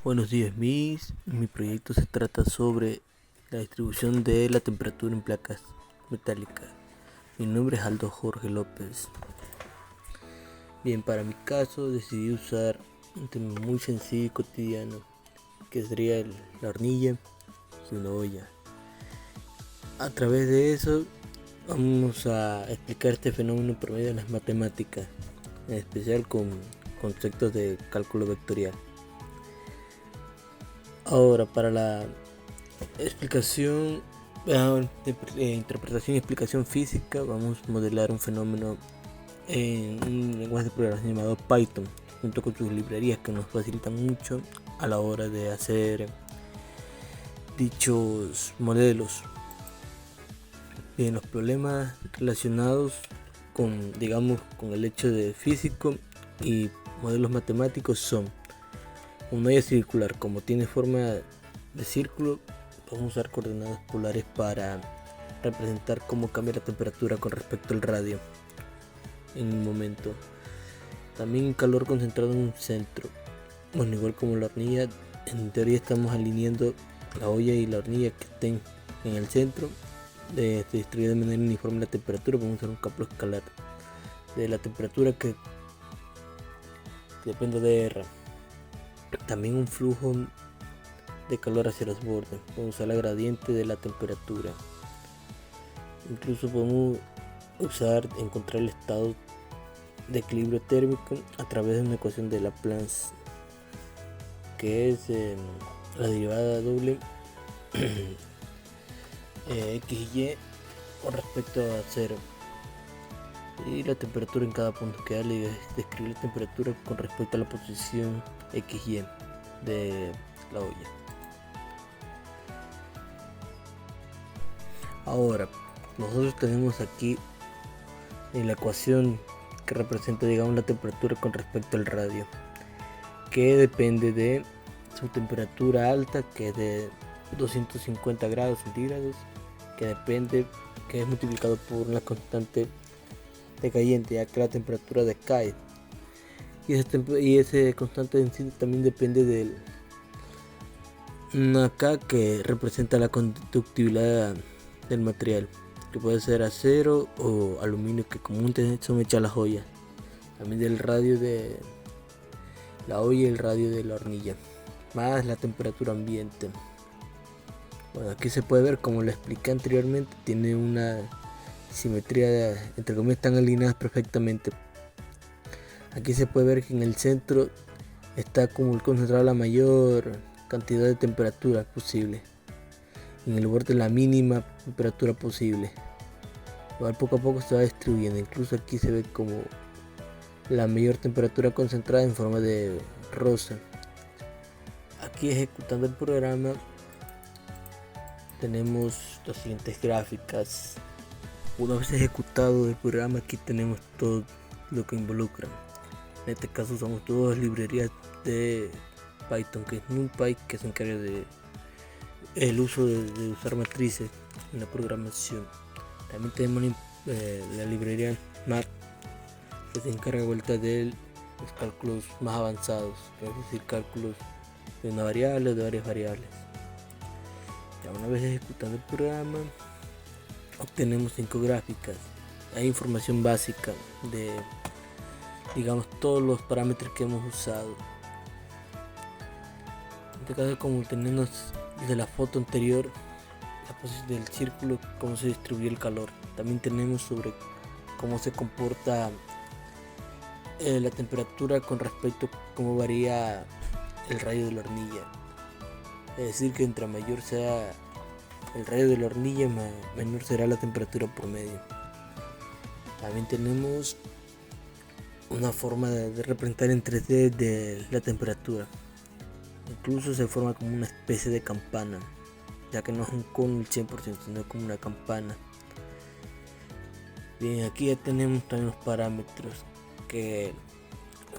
Buenos días, mi proyecto se trata sobre la distribución de la temperatura en placas metálicas. Mi nombre es Aldo Jorge López. Bien, para mi caso decidí usar un tema muy sencillo y cotidiano, que sería la hornilla y una olla. A través de eso vamos a explicar este fenómeno por medio de las matemáticas, en especial con conceptos de cálculo vectorial. Ahora, para la explicación, interpretación y explicación física, vamos a modelar un fenómeno en un lenguaje de programación llamado Python, junto con sus librerías que nos facilitan mucho a la hora de hacer dichos modelos. Bien, los problemas relacionados con el hecho de físico y modelos matemáticos son: una olla circular, como tiene forma de círculo, vamos a usar coordenadas polares para representar cómo cambia la temperatura con respecto al radio en un momento. También calor concentrado en un centro. Bueno, igual como la hornilla, en teoría estamos alineando la olla y la hornilla que estén en el centro, de distribuir de manera uniforme la temperatura. Vamos a usar un cálculo escalar de la temperatura que depende de R. También un flujo de calor hacia los bordes. Podemos usar la gradiente de la temperatura. Incluso podemos encontrar el estado de equilibrio térmico a través de una ecuación de Laplace, que es la derivada doble x y con respecto a 0, y la temperatura en cada punto que da le describe la temperatura con respecto a la posición x y de la olla. Ahora, nosotros tenemos aquí en la ecuación que representa, la temperatura con respecto al radio, que depende de su temperatura alta, que es de 250 grados centígrados, que es multiplicado por una constante decayente, ya que la temperatura decae, y ese constante en sí también depende de una K, que representa la conductividad del material, que puede ser acero o aluminio, que comúnmente son hechas las ollas. También del radio de la olla y el radio de la hornilla, más la temperatura ambiente. Bueno, aquí se puede ver, como lo expliqué anteriormente, tiene una simetría, entre comillas, están alineadas perfectamente. Aquí se puede ver que en el centro está como concentrada la mayor cantidad de temperatura posible, en el borde la mínima temperatura posible. Igual poco a poco se va distribuyendo. Incluso aquí se ve como la mayor temperatura concentrada en forma de rosa. Aquí, ejecutando el programa, tenemos las siguientes gráficas. Una vez ejecutado el programa, aquí tenemos todo lo que involucra. En este caso usamos todas las librerías de Python, que es NumPy, que se encarga de el uso de usar matrices en la programación. También tenemos la librería Math, que se encarga vuelta de los cálculos más avanzados, es decir, cálculos de una variable o de varias variables. Ya una vez ejecutando el programa, obtenemos 5 gráficas. Hay información básica de todos los parámetros que hemos usado. En este caso, como tenemos desde la foto anterior la posición del círculo, cómo se distribuye el calor. También tenemos sobre cómo se comporta la temperatura con respecto a cómo varía el radio de la hornilla. Es decir, que entre mayor sea el radio de la hornilla, menor será la temperatura promedio. También tenemos una forma de representar en 3D de la temperatura. Incluso se forma como una especie de campana, ya que no es un cono al 100%, sino como una campana. Bien, aquí ya tenemos también los parámetros, que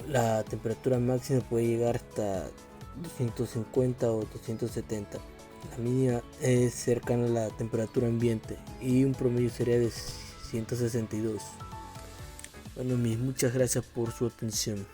la temperatura máxima puede llegar hasta 250 o 270. La mínima es cercana a la temperatura ambiente y un promedio sería de 162. Bueno, muchas gracias por su atención.